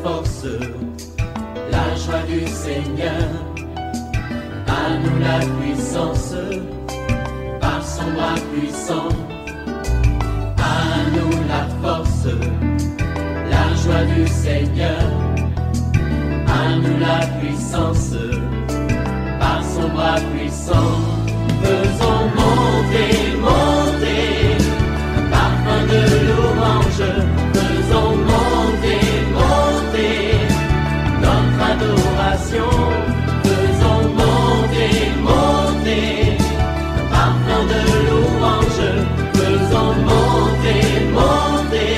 force, la joie du Seigneur. À nous la puissance, par son bras puissant. À nous la force, la joie du Seigneur. À nous la puissance, par son bras puissant. Faisons monter, monter, un parfum de louange. Faisons monter, monter, notre adoration. Faisons monter, monter, un parfum de louange. Faisons monter, monter,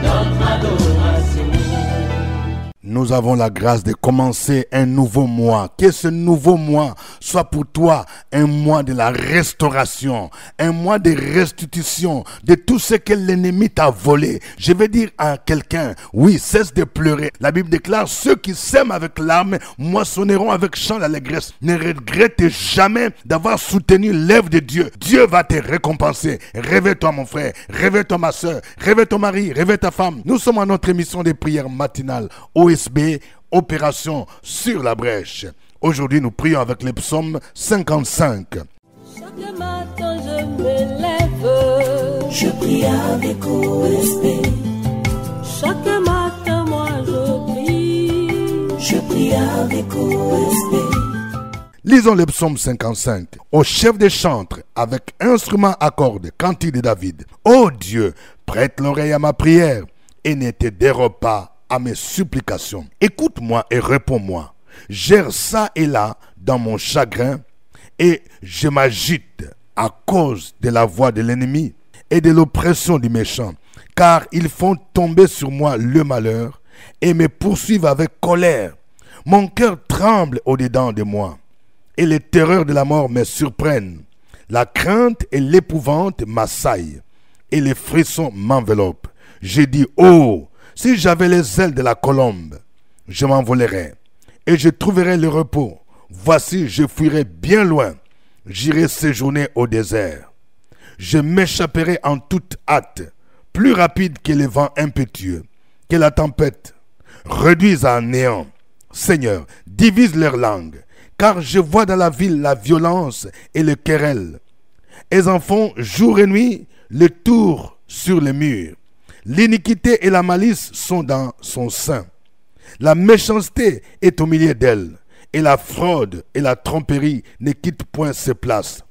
notre adoration. Nous avons la grâce de commencer un nouveau mois. Que ce nouveau mois soit pour toi un mois de la restauration, un mois de restitution de tout ce que l'ennemi t'a volé. Je vais dire à quelqu'un, oui, cesse de pleurer. La Bible déclare, ceux qui sèment avec larmes moissonneront avec chant d'allégresse. Ne regrette jamais d'avoir soutenu l'œuvre de Dieu. Dieu va te récompenser. Réveille-toi mon frère, réveille-toi ma soeur, réveille ton mari, réveille ta femme. Nous sommes à notre émission de prière matinale OSB, Opération sur la brèche. Aujourd'hui, nous prions avec les psaumes 55. Chaque matin, je me lève, je prie avec OSB. Chaque matin, moi, je prie avec OSB. Lisons le psaume 55. Au chef des chantres, avec instrument à cordes, cantique de David. Ô Dieu, prête l'oreille à ma prière et ne te dérobe pas à mes supplications. Écoute-moi et réponds-moi. J'erre ça et là dans mon chagrin et je m'agite à cause de la voix de l'ennemi et de l'oppression du méchant, car ils font tomber sur moi le malheur et me poursuivent avec colère. Mon cœur tremble au-dedans de moi et les terreurs de la mort me surprennent. La crainte et l'épouvante m'assaillent et les frissons m'enveloppent. Je dis, oh, si j'avais les ailes de la colombe, je m'envolerais et je trouverais le repos. Voici, je fuirai bien loin. J'irai séjourner au désert. Je m'échapperai en toute hâte, plus rapide que les vents impétueux, que la tempête. Réduise à néant. Seigneur, divise leur langue, car je vois dans la ville la violence et le querelle. Elles en font jour et nuit le tour sur les murs. L'iniquité et la malice sont dans son sein. La méchanceté est au milieu d'elle, et la fraude et la tromperie ne quittent point ses places.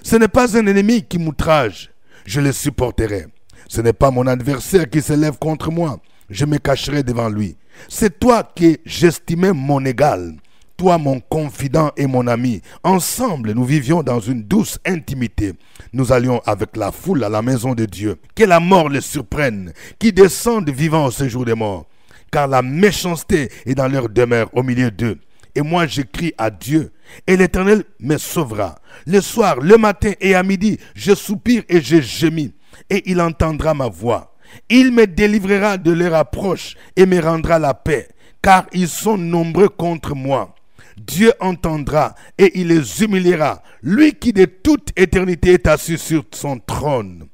Ce n'est pas un ennemi qui m'outrage, je le supporterai. Ce n'est pas mon adversaire qui s'élève contre moi, je me cacherai devant lui. C'est toi qui j'estimais mon égal, toi mon confident et mon ami. Ensemble, nous vivions dans une douce intimité. Nous allions avec la foule à la maison de Dieu. Que la mort les surprenne, qui descendent vivants au séjour des morts. Car la méchanceté est dans leur demeure au milieu d'eux. Et moi j'écris à Dieu, et l'Éternel me sauvera. Le soir, le matin et à midi, je soupire et je gémis, et il entendra ma voix. Il me délivrera de leur approche et me rendra la paix, car ils sont nombreux contre moi. Dieu entendra et il les humiliera, lui qui de toute éternité est assis sur son trône.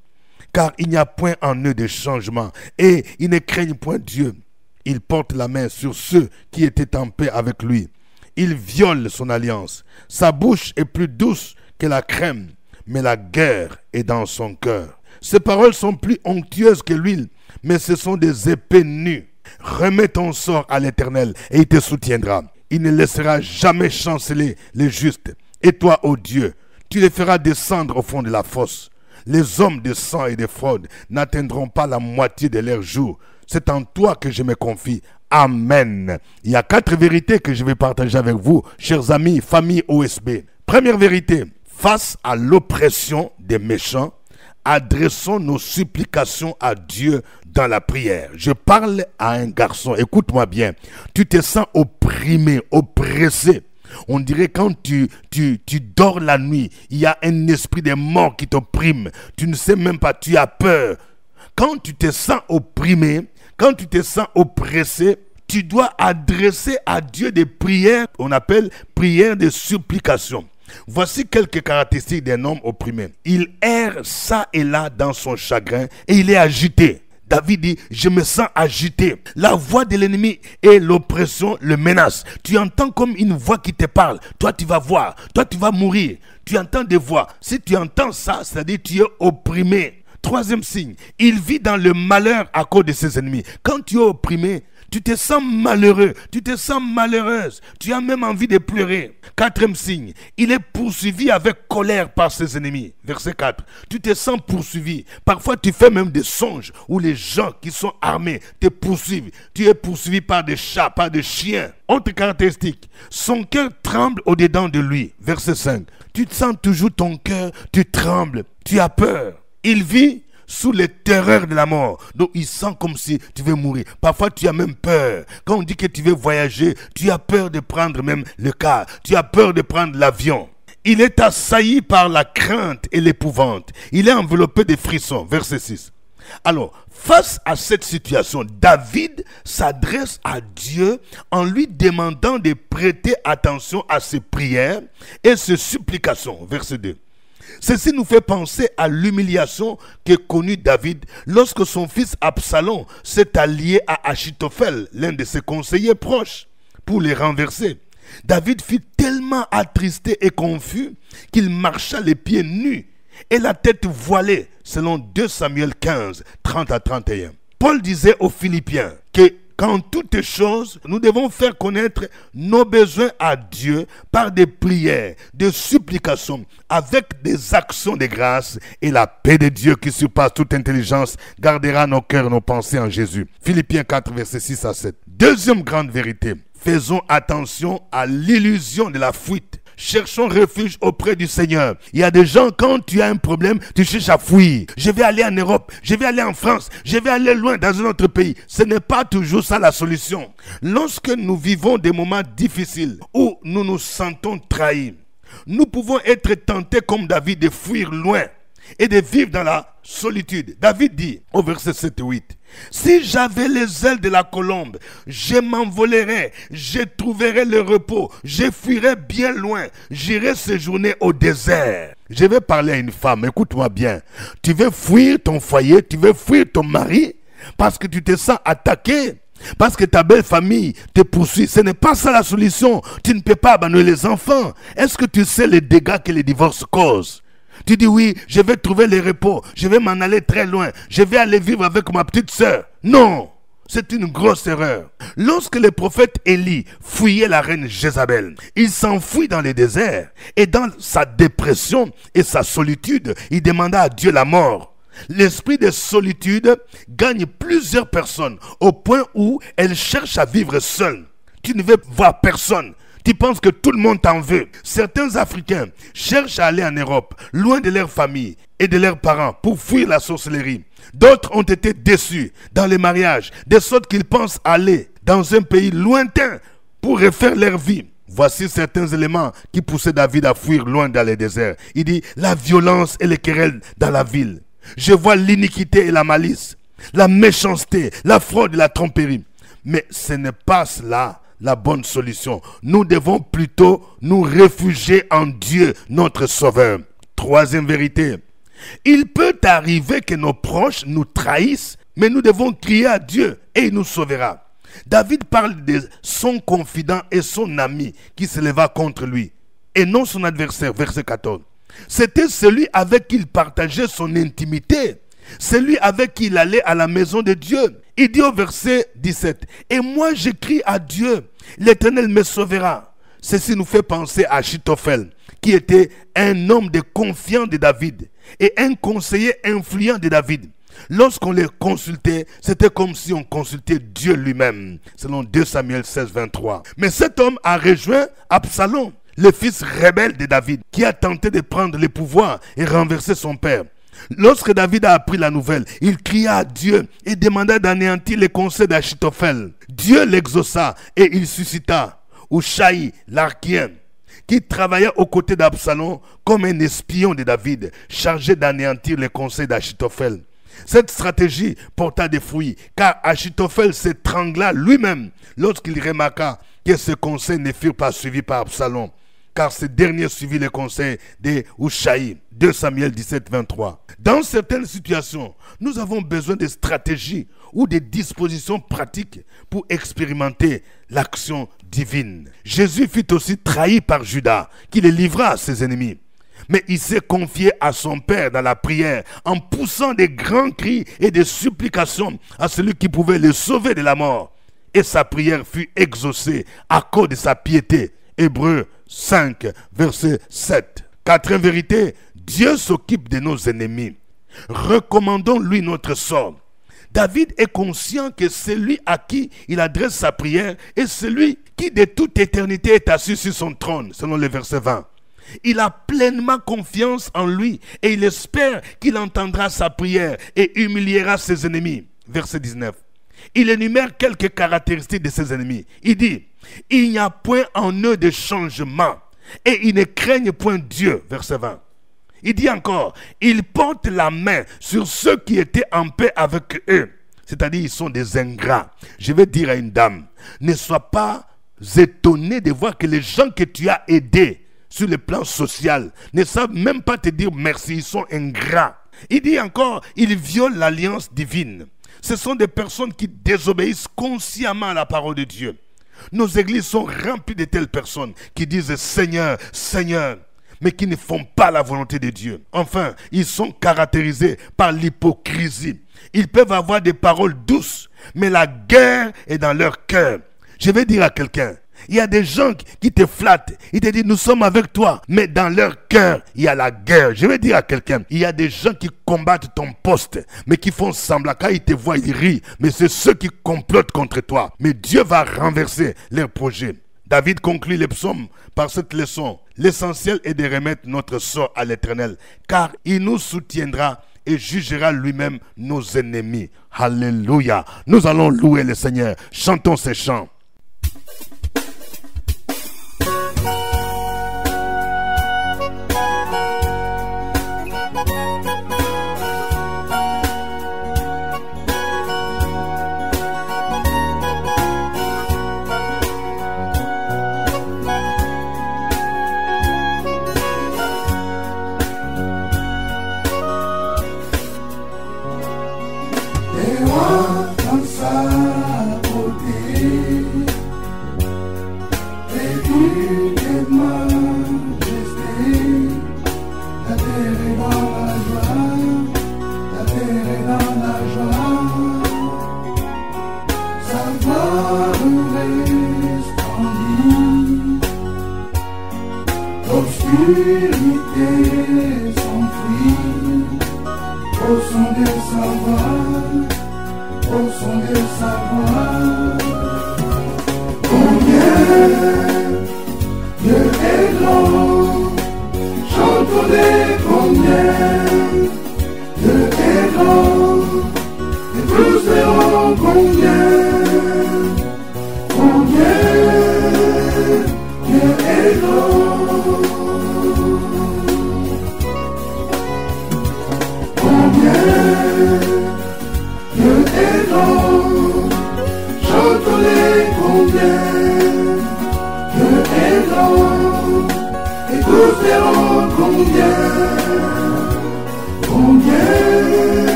Car il n'y a point en eux de changement, et ils ne craignent point Dieu. Il porte la main sur ceux qui étaient en paix avec lui. Il viole son alliance. Sa bouche est plus douce que la crème, mais la guerre est dans son cœur. Ses paroles sont plus onctueuses que l'huile, mais ce sont des épées nues. Remets ton sort à l'Éternel et il te soutiendra. Il ne laissera jamais chanceler les justes. Et toi, ô Dieu, tu les feras descendre au fond de la fosse. Les hommes de sang et de fraude n'atteindront pas la moitié de leurs jours. C'est en toi que je me confie. Amen. Il y a 4 vérités que je vais partager avec vous, chers amis, famille OSB. Première vérité, face à l'oppression des méchants, adressons nos supplications à Dieu dans la prière. Je parle à un garçon, écoute-moi bien. Tu te sens opprimé, oppressé. On dirait quand tu dors la nuit, il y a un esprit de mort qui t'opprime. Tu ne sais même pas, tu as peur. Quand tu te sens opprimé, quand tu te sens oppressé, tu dois adresser à Dieu des prières, on appelle prières de supplication. Voici quelques caractéristiques d'un homme opprimé. Il erre ça et là dans son chagrin et il est agité. David dit, je me sens agité. La voix de l'ennemi et l'oppression le menacent. Tu entends comme une voix qui te parle. Toi, tu vas voir. Toi, tu vas mourir. Tu entends des voix. Si tu entends ça, c'est-à-dire que tu es opprimé. Troisième signe, il vit dans le malheur à cause de ses ennemis. Quand tu es opprimé, tu te sens malheureux, tu te sens malheureuse, tu as même envie de pleurer. Quatrième signe, il est poursuivi avec colère par ses ennemis. Verset 4, tu te sens poursuivi. Parfois tu fais même des songes où les gens qui sont armés te poursuivent. Tu es poursuivi par des chats, par des chiens. Autre caractéristique, son cœur tremble au-dedans de lui. Verset 5, tu te sens toujours ton cœur, tu trembles, tu as peur. Il vit sous les terreurs de la mort. Donc il sent comme si tu veux mourir. Parfois tu as même peur. Quand on dit que tu veux voyager, tu as peur de prendre même le car. Tu as peur de prendre l'avion. Il est assailli par la crainte et l'épouvante. Il est enveloppé de frissons. Verset 6. Alors, face à cette situation, David s'adresse à Dieu en lui demandant de prêter attention à ses prières et ses supplications. Verset 2. Ceci nous fait penser à l'humiliation que connut David lorsque son fils Absalom s'est allié à Achitophel, l'un de ses conseillers proches, pour les renverser. David fut tellement attristé et confus qu'il marcha les pieds nus et la tête voilée, selon 2 Samuel 15, 30 à 31. Paul disait aux Philippiens que qu'en toutes choses, nous devons faire connaître nos besoins à Dieu par des prières, des supplications, avec des actions de grâce, et la paix de Dieu qui surpasse toute intelligence gardera nos cœurs, nos pensées en Jésus. Philippiens 4, versets 6 à 7. Deuxième grande vérité, faisons attention à l'illusion de la fuite. Cherchons refuge auprès du Seigneur. Il y a des gens, quand tu as un problème, tu cherches à fuir. Je vais aller en Europe, je vais aller en France, je vais aller loin dans un autre pays. Ce n'est pas toujours ça la solution. Lorsque nous vivons des moments difficiles où nous nous sentons trahis, nous pouvons être tentés comme David de fuir loin et de vivre dans la solitude. David dit au verset 7 et 8, « Si j'avais les ailes de la colombe, je m'envolerais, je trouverais le repos, je fuirais bien loin, j'irais séjourner au désert. » Je vais parler à une femme, écoute-moi bien. Tu veux fuir ton foyer, tu veux fuir ton mari parce que tu te sens attaqué, parce que ta belle famille te poursuit. Ce n'est pas ça la solution. Tu ne peux pas abandonner les enfants. Est-ce que tu sais les dégâts que les divorces causent? Tu dis oui, je vais trouver le repos, je vais m'en aller très loin, je vais aller vivre avec ma petite sœur. Non, c'est une grosse erreur. Lorsque le prophète Élie fuyait la reine Jézabel, il s'enfuit dans le désert et dans sa dépression et sa solitude, il demanda à Dieu la mort. L'esprit de solitude gagne plusieurs personnes au point où elles cherchent à vivre seules. Tu ne veux voir personne. Tu penses que tout le monde t'en veut. Certains Africains cherchent à aller en Europe, loin de leur famille et de leurs parents, pour fuir la sorcellerie. D'autres ont été déçus dans les mariages, de sorte qu'ils pensent aller dans un pays lointain pour refaire leur vie. Voici certains éléments qui poussaient David à fuir loin dans les déserts. Il dit, la violence et les querelles dans la ville. Je vois l'iniquité et la malice, la méchanceté, la fraude et la tromperie. Mais ce n'est pas cela la bonne solution. Nous devons plutôt nous réfugier en Dieu, notre Sauveur. Troisième vérité. Il peut arriver que nos proches nous trahissent, mais nous devons crier à Dieu et il nous sauvera. David parle de son confident et son ami qui se leva contre lui, et non son adversaire, verset 14. C'était celui avec qui il partageait son intimité, celui avec qui il allait à la maison de Dieu. Il dit au verset 17, « Et moi j'écris à Dieu, l'Éternel me sauvera. » Ceci nous fait penser à Achitophel, qui était un homme de confiance de David et un conseiller influent de David. Lorsqu'on les consultait, c'était comme si on consultait Dieu lui-même, selon 2 Samuel 16, 23. Mais cet homme a rejoint Absalom, le fils rebelle de David, qui a tenté de prendre le pouvoir et renverser son père. Lorsque David a appris la nouvelle, il cria à Dieu et demanda d'anéantir les conseils d'Achitophel. Dieu l'exauça et il suscita Ushaï, l'Archien, qui travailla aux côtés d'Absalom comme un espion de David, chargé d'anéantir les conseils d'Achitophel. Cette stratégie porta des fruits, car Achitophel s'étrangla lui-même lorsqu'il remarqua que ses conseils ne furent pas suivis par Absalom. car ce dernier suivit les conseils de Hushaï. 2 Samuel 17, 23. Dans certaines situations, nous avons besoin de stratégies ou de dispositions pratiques pour expérimenter l'action divine. Jésus fut aussi trahi par Judas, qui le livra à ses ennemis. Mais il s'est confié à son Père dans la prière en poussant des grands cris et des supplications à celui qui pouvait le sauver de la mort. Et sa prière fut exaucée à cause de sa piété. Hébreux 5, verset 7. Quatrième vérité, Dieu s'occupe de nos ennemis. Recommandons-lui notre sort. David est conscient que celui à qui il adresse sa prière est celui qui de toute éternité est assis sur son trône, selon le verset 20. Il a pleinement confiance en lui et il espère qu'il entendra sa prière et humiliera ses ennemis. Verset 19. Il énumère quelques caractéristiques de ses ennemis. Il dit, il n'y a point en eux de changement et ils ne craignent point Dieu. Verset 20. Il dit encore, ils portent la main sur ceux qui étaient en paix avec eux. C'est-à-dire, ils sont des ingrats. Je vais dire à une dame, ne sois pas étonné de voir que les gens que tu as aidés sur le plan social ne savent même pas te dire merci, ils sont ingrats. Il dit encore, ils violent l'alliance divine. Ce sont des personnes qui désobéissent consciemment à la parole de Dieu. Nos églises sont remplies de telles personnes qui disent Seigneur, Seigneur, mais qui ne font pas la volonté de Dieu. Enfin, ils sont caractérisés par l'hypocrisie. Ils peuvent avoir des paroles douces, mais la guerre est dans leur cœur. Je vais dire à quelqu'un, il y a des gens qui te flattent, ils te disent nous sommes avec toi, mais dans leur cœur, il y a la guerre. Je vais dire à quelqu'un, il y a des gens qui combattent ton poste, mais qui font semblant, quand ils te voient, ils rient, mais c'est ceux qui complotent contre toi. Mais Dieu va renverser leurs projets. David conclut les psaumes par cette leçon. L'essentiel est de remettre notre sort à l'Éternel, car il nous soutiendra et jugera lui-même nos ennemis. Alléluia. Nous allons louer le Seigneur. Chantons ces chants.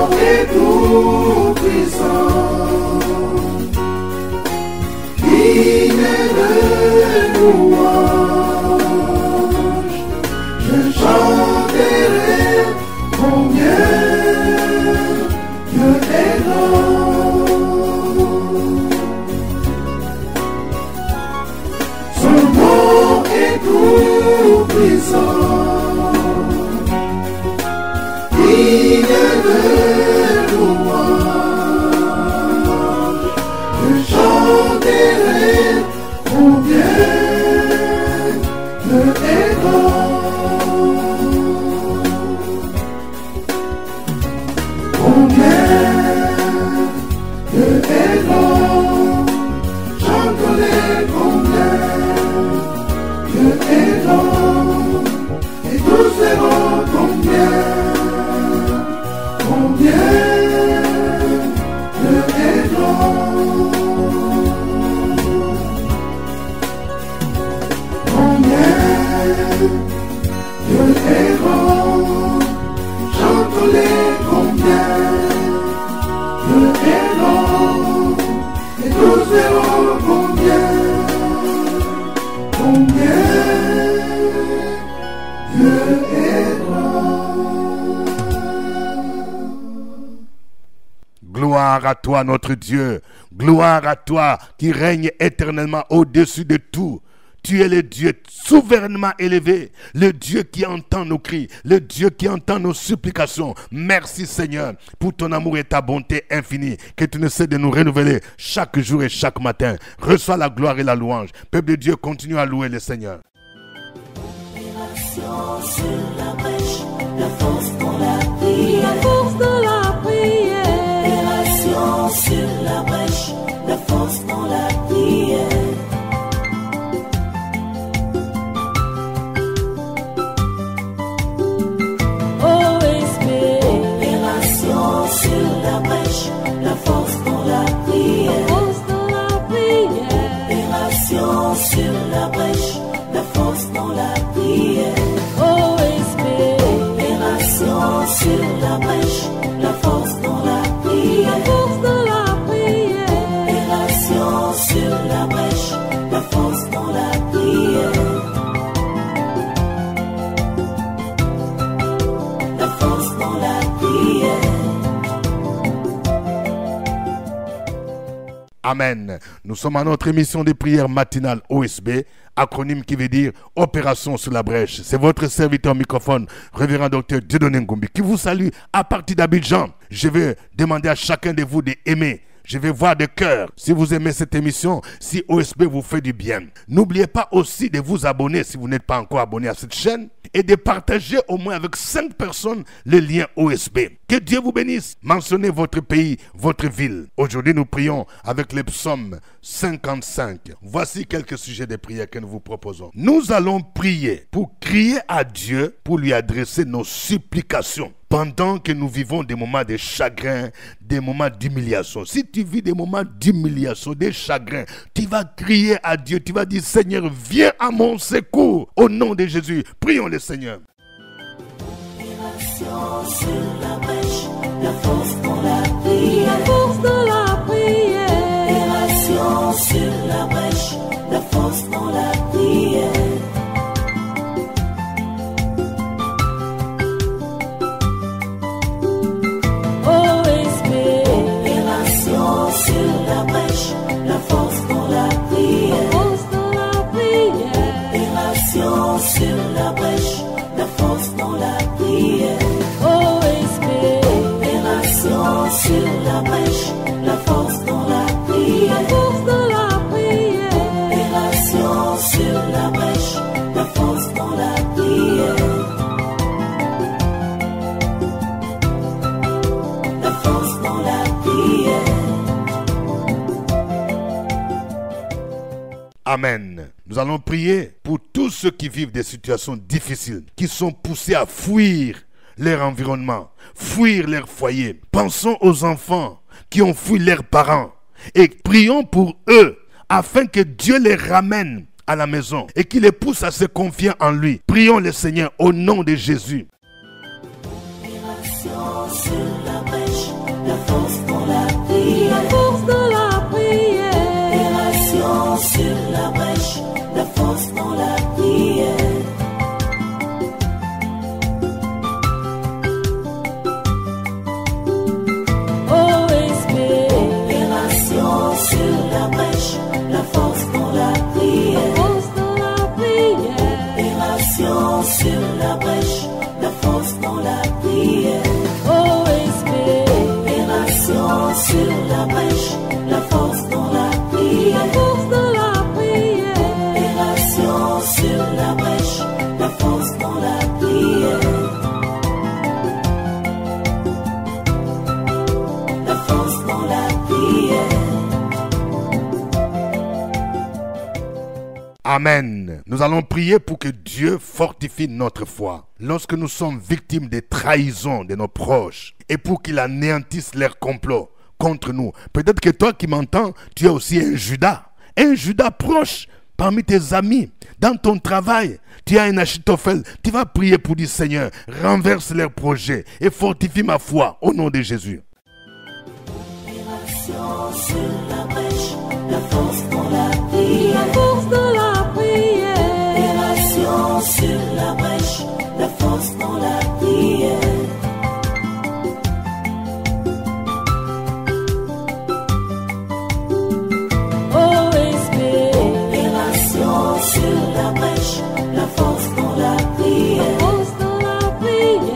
bon et tout puissant, il est le louange. Je chanterai combien Dieu est grand. Son nom est tout puissant, il est le louange. Je chanterai combien Dieu est grand. Combien Dieu est grand. Chanterai combien Dieu est grand. Et tous verront combien Dieu est grand. Combien Dieu est grand. Chantons-les combien Dieu est grand. Et tous verront combien Dieu est grand. Gloire à toi notre Dieu, gloire à toi qui règne éternellement au-dessus de tout. Tu es le Dieu souverainement élevé, le Dieu qui entend nos cris, le Dieu qui entend nos supplications. Merci Seigneur pour ton amour et ta bonté infinie que tu ne sais de nous renouveler chaque jour et chaque matin. Reçois la gloire et la louange. Peuple de Dieu, continue à louer le Seigneur. Opération sur la brèche, la force dans la prière. La force dans la prière. Opération sur la brèche, la force dans la prière. Opération sur la brèche, la force dans la prière. Force dans la prière. Opération sur la brèche, la force dans la prière. OSB. Opération sur la brèche, la force dans la prière. Force dans la prière. Opération sur la brèche, la force dans la prière. La force dans la prière. Amen. Nous sommes à notre émission de prière matinale OSB, acronyme qui veut dire Opération sur la brèche. C'est votre serviteur microphone, révérend docteur Dieudonné Ngumbi, qui vous salue à partir d'Abidjan. Je vais demander à chacun de vous d'aimer. Je vais voir de cœur si vous aimez cette émission, si OSB vous fait du bien. N'oubliez pas aussi de vous abonner si vous n'êtes pas encore abonné à cette chaîne et de partager au moins avec 5 personnes le lien OSB. Que Dieu vous bénisse. Mentionnez votre pays, votre ville. Aujourd'hui, nous prions avec le psaume 55. Voici quelques sujets de prière que nous vous proposons. Nous allons prier pour crier à Dieu, pour lui adresser nos supplications. Pendant que nous vivons des moments de chagrin, des moments d'humiliation. Si tu vis des moments d'humiliation, de chagrin, tu vas crier à Dieu, tu vas dire Seigneur, viens à mon secours. Au nom de Jésus, prions le Seigneur. Opération sur la brèche, la force dans la prière. La force dans la prière. Opération sur la brèche, la force dans la prière. OSB. Opération sur la brèche, la force dans la prière. Force dans la prière. Opération sur la brèche, la force dans la prière. OSB. Opération sur la brèche, la force dans la prière. Force dans la prière. Opération sur la brèche, la force dans la prière. La force dans la prière. Amen. Nous allons prier pour tous ceux qui vivent des situations difficiles, qui sont poussés à fuir leur environnement, fuir leur foyer. Pensons aux enfants qui ont fui leurs parents et prions pour eux afin que Dieu les ramène à la maison et qu'il les pousse à se confier en lui. Prions le Seigneur au nom de Jésus. Opération sur la brèche, force dans la prière, la force dans la prière, opération sur la brèche, la force dans la prière. OSP, Opération sur la brèche, la force dans la prière, force dans la prière, opération sur la brèche, la force dans la prière, OSP, opération sur la brèche, la force dans la prière, force dans la prière, opération sur la brèche, la force dans la prière, la force dans la prière. Amen. Nous allons prier pour que Dieu fortifie notre foi lorsque nous sommes victimes des trahisons de nos proches et pour qu'il anéantisse leurs complots contre nous. Peut-être que toi qui m'entends, tu es aussi un Judas proche parmi tes amis, dans ton travail. Tu as un Achitophel. Tu vas prier pour dire Seigneur, renverse leurs projets et fortifie ma foi au nom de Jésus. Opération sur la brèche, la force dans la prière, la force dans la prière, opération sur la brèche, la force dans la prière, OSP, opération sur la brèche, la force dans la prière, force dans la prière,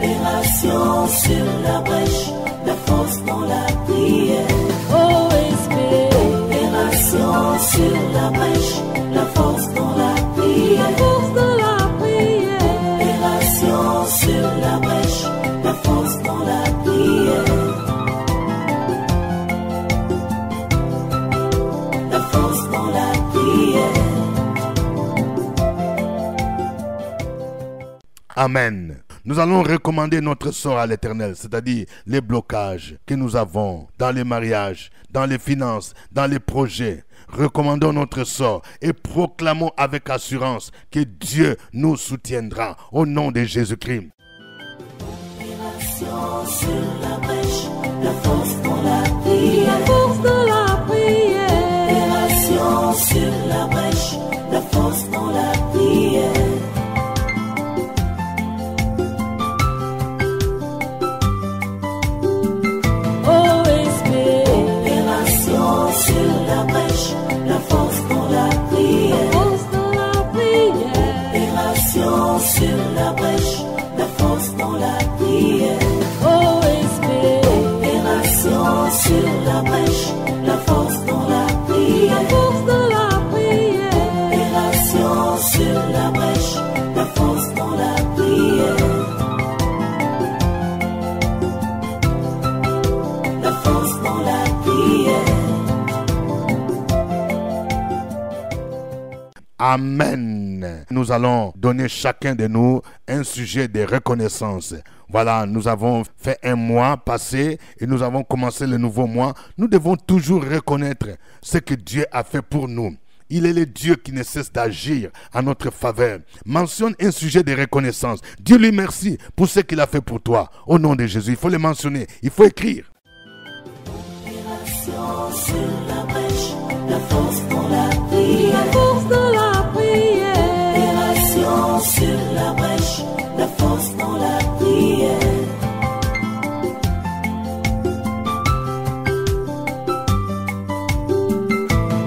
opération sur la brèche, la force dans la prière, OSP, opération sur la brèche, la force dans la prière, force dans la prière, opération sur la brèche, la force dans la prière, la force dans la prière. Amen. Nous allons recommander notre sort à l'Éternel, c'est-à-dire les blocages que nous avons dans les mariages, dans les finances, dans les projets. Recommandons notre sort et proclamons avec assurance que Dieu nous soutiendra au nom de Jésus-Christ. Opération sur la brèche, la force dans la prière, la force dans la prière, opération sur la brèche, la force dans la prière, OSP, opération sur la brèche, la force dans la prière, force dans la prière, opération sur la brèche, la force dans la prière, OSP, opération sur la brèche, la force dans la prière, force dans la prière, opération sur la brèche, la force dans la prière, la force dans la prière. Amen. Nous allons donner chacun de nous un sujet de reconnaissance. Voilà, nous avons fait un mois passé et nous avons commencé le nouveau mois. Nous devons toujours reconnaître ce que Dieu a fait pour nous. Il est le Dieu qui ne cesse d'agir en notre faveur. Mentionne un sujet de reconnaissance. Dieu lui merci pour ce qu'il a fait pour toi. Au nom de Jésus, il faut le mentionner, il faut écrire. Opération sur la brèche, la force dans la prière, la force dans la prière, opération sur la brèche, la force dans la prière,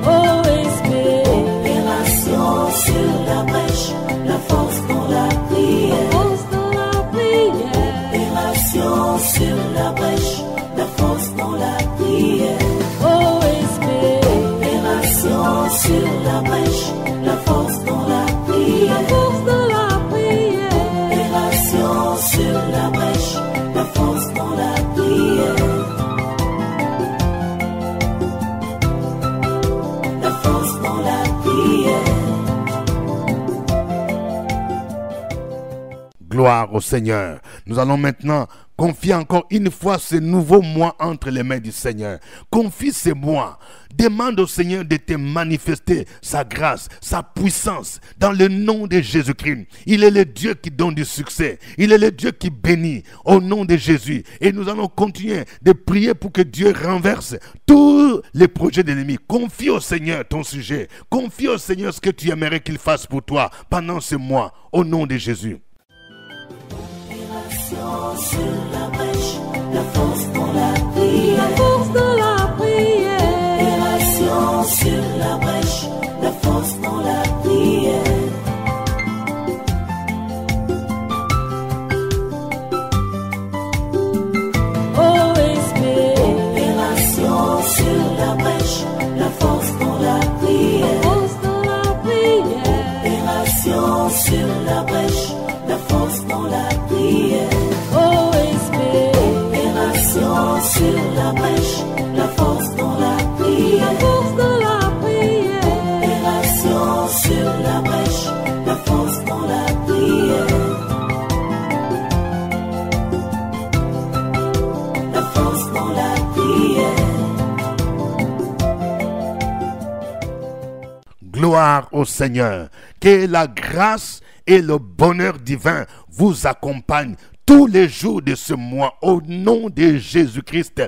OSP, opération sur la brèche, la force dans la prière, force dans la prière, opération sur la brèche, la force dans la prière, OSP, opération sur la brèche, la force dans la prière, force dans la prière, opération sur la brèche, la force dans la prière, la force dans la prière. Gloire au Seigneur. Nous allons maintenant confier encore une fois ce nouveau mois entre les mains du Seigneur. Confie ces mois. Demande au Seigneur de te manifester sa grâce, sa puissance dans le nom de Jésus-Christ. Il est le Dieu qui donne du succès. Il est le Dieu qui bénit au nom de Jésus. Et nous allons continuer de prier pour que Dieu renverse tous les projets de l'ennemi. Confie au Seigneur ton sujet. Confie au Seigneur ce que tu aimerais qu'il fasse pour toi pendant ce mois au nom de Jésus. Sur la brèche, la force dans la prière. La force dans la prière. Opération sur la brèche, la force dans la prière. OSB. Opération sur la brèche, la force dans la prière. Force dans la prière. Opération sur la brèche, la force dans la prière. OSB. Opération sur la brèche, la force dans la prière. La force dans la prière. Opération sur la brèche, la force dans la prière. La force dans la prière. Gloire au Seigneur. Que la grâce et le bonheur divin vous accompagnent tous les jours de ce mois au nom de Jésus-Christ.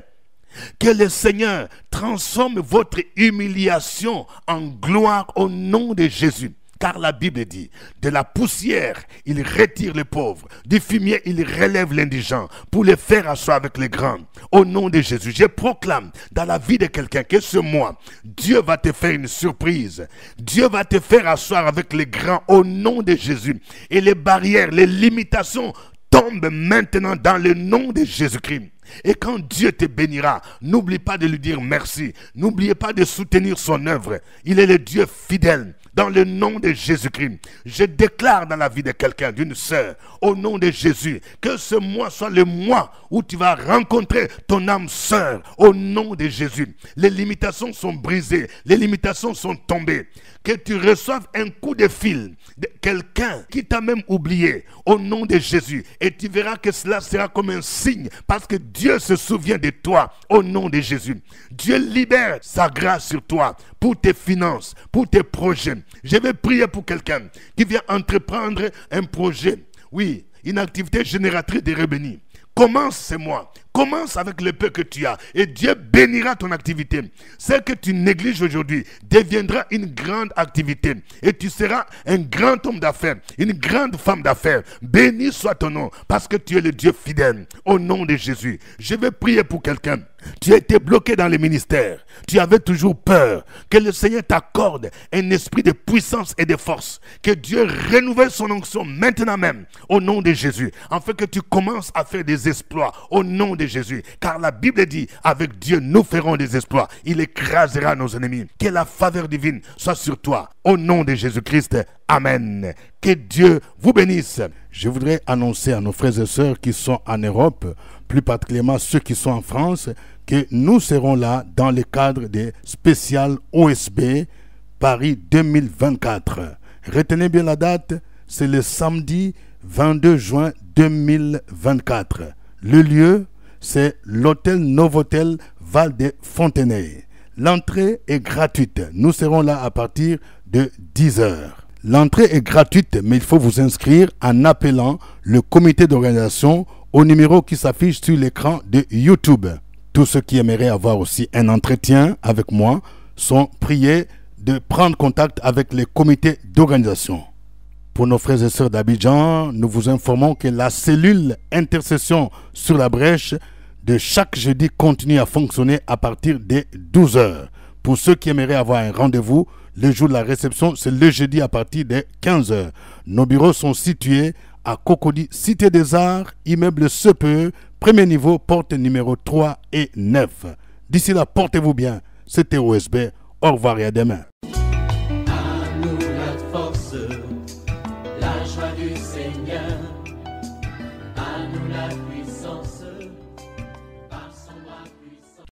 Que le Seigneur transforme votre humiliation en gloire au nom de Jésus. Car la Bible dit, de la poussière, il retire les pauvres. Du fumier, il relève l'indigent pour les faire asseoir avec les grands. Au nom de Jésus, je proclame dans la vie de quelqu'un que ce mois, Dieu va te faire une surprise. Dieu va te faire asseoir avec les grands au nom de Jésus. Et les barrières, les limitations tombent maintenant dans le nom de Jésus-Christ. Et quand Dieu te bénira, n'oublie pas de lui dire merci. N'oubliez pas de soutenir son œuvre. Il est le Dieu fidèle. Dans le nom de Jésus-Christ, je déclare dans la vie de quelqu'un, d'une sœur, au nom de Jésus, que ce mois soit le mois où tu vas rencontrer ton âme sœur, au nom de Jésus. Les limitations sont brisées, les limitations sont tombées. Que tu reçoives un coup de fil de quelqu'un qui t'a même oublié, au nom de Jésus. Et tu verras que cela sera comme un signe, parce que Dieu se souvient de toi, au nom de Jésus. Dieu libère sa grâce sur toi, pour tes finances, pour tes projets. Je vais prier pour quelqu'un qui vient entreprendre un projet, oui, une activité génératrice de revenus. Commence ce mois. Commence avec le peu que tu as et Dieu bénira ton activité. Ce que tu négliges aujourd'hui deviendra une grande activité et tu seras un grand homme d'affaires, une grande femme d'affaires. Béni soit ton nom parce que tu es le Dieu fidèle. Au nom de Jésus, je vais prier pour quelqu'un. Tu as été bloqué dans le ministère. Tu avais toujours peur. Que le Seigneur t'accorde un esprit de puissance et de force. Que Dieu renouvelle son onction maintenant même. Au nom de Jésus. Afin que tu commences à faire des exploits. Au nom de Jésus. Car la Bible dit, avec Dieu, nous ferons des exploits. Il écrasera nos ennemis. Que la faveur divine soit sur toi. Au nom de Jésus-Christ. Amen. Que Dieu vous bénisse. Je voudrais annoncer à nos frères et sœurs qui sont en Europe, plus particulièrement ceux qui sont en France, que nous serons là dans le cadre des spéciales OSB Paris 2024. Retenez bien la date, c'est le samedi 22 juin 2024. Le lieu, c'est l'hôtel Novotel Val de Fontenay. L'entrée est gratuite. Nous serons là à partir de 10h. L'entrée est gratuite, mais il faut vous inscrire en appelant le comité d'organisation au numéro qui s'affiche sur l'écran de YouTube. Tous ceux qui aimeraient avoir aussi un entretien avec moi sont priés de prendre contact avec les comités d'organisation. Pour nos frères et sœurs d'Abidjan, nous vous informons que la cellule intercession sur la brèche de chaque jeudi continue à fonctionner à partir de 12h. Pour ceux qui aimeraient avoir un rendez-vous, le jour de la réception, c'est le jeudi à partir de 15h. Nos bureaux sont situés à Cocody, Cité des Arts, immeuble CPE, premier niveau, porte numéro 3 et 9. D'ici là, portez-vous bien. C'était OSB. Au revoir et à demain. À nous la force, la joie du Seigneur, à nous la puissance.